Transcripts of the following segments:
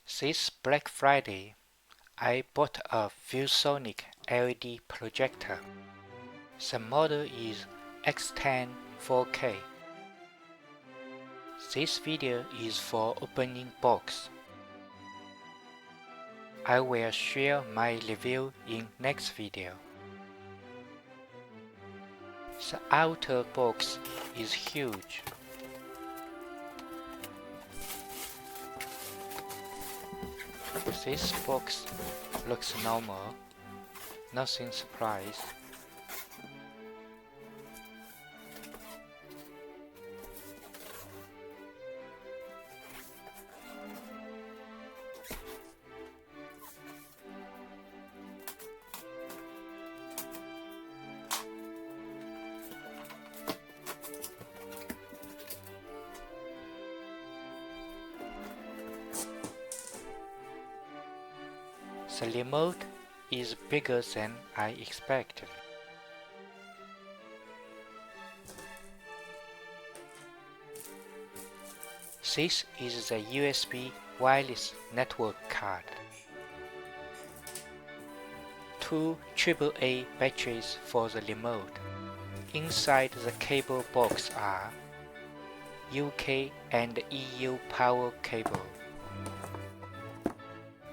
This Black Friday, I bought a ViewSonic LED projector. The model is X10-4K. This video is for opening box. I will share my review in next video. The outer box is huge. This box looks normal, nothing surprise. The remote is bigger than I expected. This is the USB wireless network card. 2 AAA batteries for the remote. Inside the cable box are UK and EU power cable,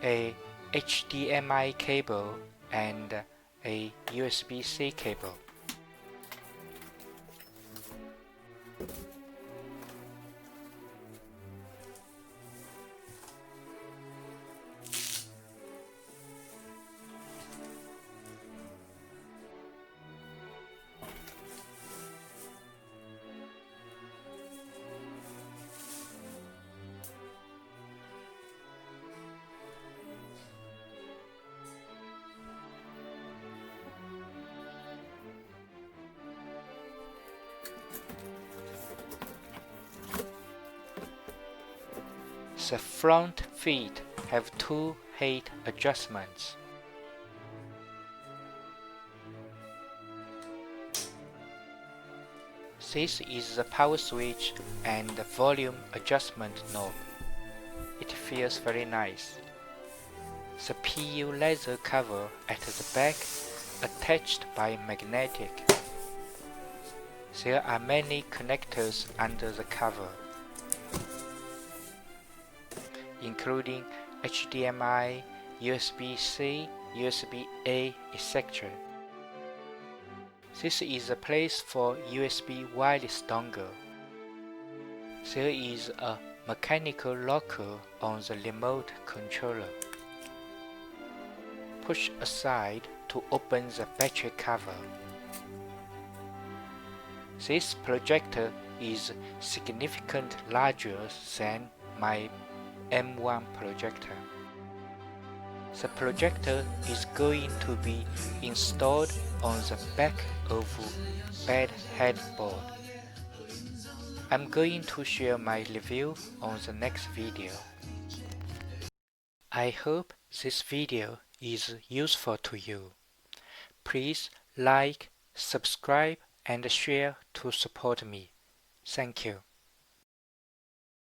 a HDMI cable and a USB-C cable. The front feet have 2 height adjustments. This is the power switch and the volume adjustment knob. It feels very nice. The PU leather cover at the back attached by magnetic. There are many connectors under the cover, including HDMI, USB-C, USB-A, etc. This is a place for USB wireless dongle. There is a mechanical locker on the remote controller. Push aside to open the battery cover. This projector is significantly larger than my M1 projector. The projector is going to be installed on the back of bed headboard. I'm going to share my review on the next video. I hope this video is useful to you. Please like, subscribe and share to support me. Thank you.